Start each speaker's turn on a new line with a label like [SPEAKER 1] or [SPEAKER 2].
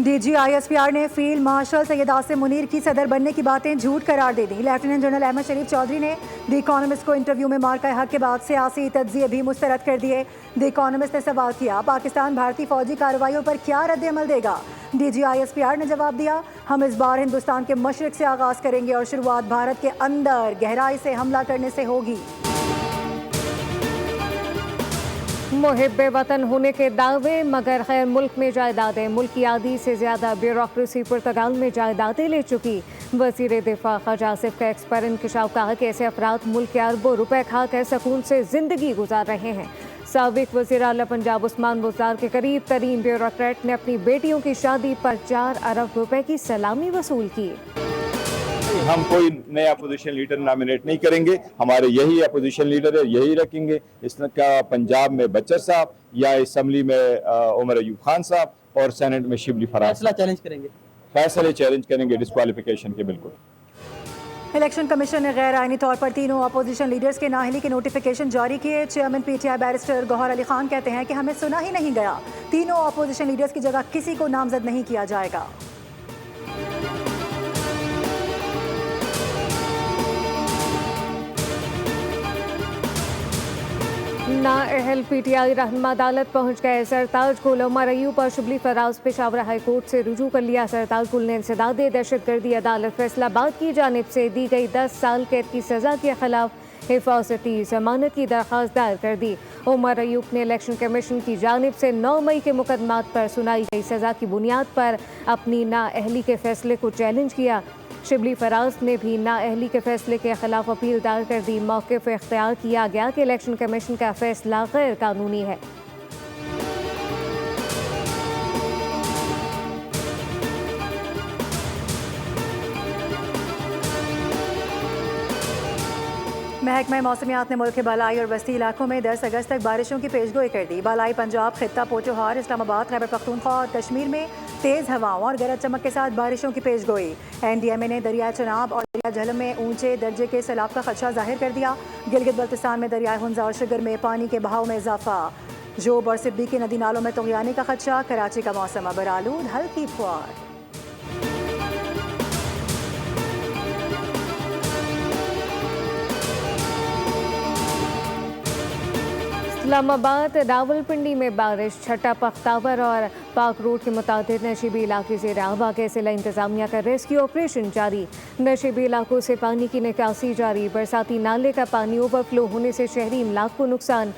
[SPEAKER 1] DGISPR ने field marshal Syed Asim Munir की सदर बनने की बातें झूठ करार दे दी। लेफ्टिनेंट जनरल अहमद शरीफ चौधरी ने द इकोनॉमिस्ट को इंटरव्यू में मार्का हक के बाद सियासी तज्जिए भी मुस्तरद कर दिए। द इकोनॉमिस्ट ने सवाल किया, पाकिस्तान भारतीय फौजी कार्रवाइयों पर क्या रद्द अमल देगा? DGISPR ने जवाब दिया, हम इस बार हिंदुस्तान के मशरिक से आगाज करेंगे और शुरुआत भारत के अंदर गहराई से हमला करने से होगी।
[SPEAKER 2] मुहिब्बे वतन होने के दावे मगर खैर मुल्क में जायदादें, मुल्क की आधी से ज्यादा ब्यूरोक्रेसी पुर्तगाल में जायदादें ले चुकी। वजीर दिफा ख्वाजा आसिफ का एक्स पर इंकशाफ कहा कि ऐसे अफराद मुल्क के अरबों रुपए खा कर सुकून से जिंदगी गुजार रहे हैं। साबिक वज़ीर आला पंजाब उस्मान बुज़दार के करीब तरीन ब्यूरोक्रेट ने अपनी बेटियों की शादी पर 4 अरब रुपए की सलामी वसूल की।
[SPEAKER 3] हम कोई नया अपोजिशन लीडर नॉमिनेट नहीं करेंगे, हमारे यही अपोजिशन लीडर है, यही रखेंगे। इसका पंजाब में बच्चर साहब या असम्बली में उमर अयूब खान साहब और सेनेट में शिबली फराज।
[SPEAKER 4] फैसला चैलेंज करेंगे,
[SPEAKER 3] फैसले चैलेंज करेंगे डिस्क्वालिफिकेशन के। बिल्कुल।
[SPEAKER 1] इलेक्शन कमीशन ने गैर आईनी तौर पर तीनों अपोजिशन लीडर्स के नाअहली के नोटिफिकेशन जारी किए। Chairman PTI barrister Gohar Ali Khan कहते हैं कि हमें सुना ही नहीं गया, तीनों अपोजिशन लीडर्स की जगह किसी को नामजद नहीं किया जाएगा।
[SPEAKER 2] नाअहल PTI रहनुमा अदालत पहुंच गए। सरताज गुल, उमर अयूब और शिबली फराज पेशावर हाई कोर्ट से रुजू कर लिया। सरताज गुल ने इंसदाद दहशतगर्दी अदालत फैसलाबाद की जानिब से दी गई 10 साल कैद की सजा के खिलाफ हिफाजती जमानत की दरख्वास्त दायर कर दी। उमर अयूब ने इलेक्शन कमीशन की जानिब से 9 मई के मुकदमात पर सुनाई गई सजा की बुनियाद पर अपनी नाअहली के फैसले को चैलेंज किया। शिबली फराज ने भी नाअहली के फैसले के खिलाफ अपील दायर कर दी। मौक़िफ़ इख्तियार किया गया कि इलेक्शन कमीशन का फैसला गैर कानूनी है।
[SPEAKER 1] महकमा मौसमियात ने मुल्क के बालाई और वस्ती इलाकों में 10 अगस्त तक बारिशों की पेशगोई कर दी। बालाई पंजाब, खित्ता पोठोहार, इस्लामाबाद, खैबर पख्तूनख्वा और कश्मीर में तेज़ हवाओं और गरज चमक के साथ बारिशों की पेशगोई। NDMA ने दरियाए चनाब और दरिया झेलम में ऊंचे दर्जे के सैलाब का खदशा जाहिर कर दिया। गिलगित बल्तिस्तान में दरियाए हुंजा और शिगर में पानी के बहाव में इजाफा। जोब और सिब्बी के नदी नालों में तुग़यानी का खदशा। कराची का मौसम अबरालूद, हल्की फुआर।
[SPEAKER 2] इस्लामाबाद रावलपिंडी में बारिश, छठा पख्तावर और पाक रोड के मुताबिक नशीबी इलाके से राबा के जिला इंतजामिया का रेस्क्यू ऑपरेशन जारी। नशीबी इलाकों से पानी की निकासी जारी। बरसाती नाले का पानी ओवरफ्लो होने से शहरी इमलाक को नुकसान।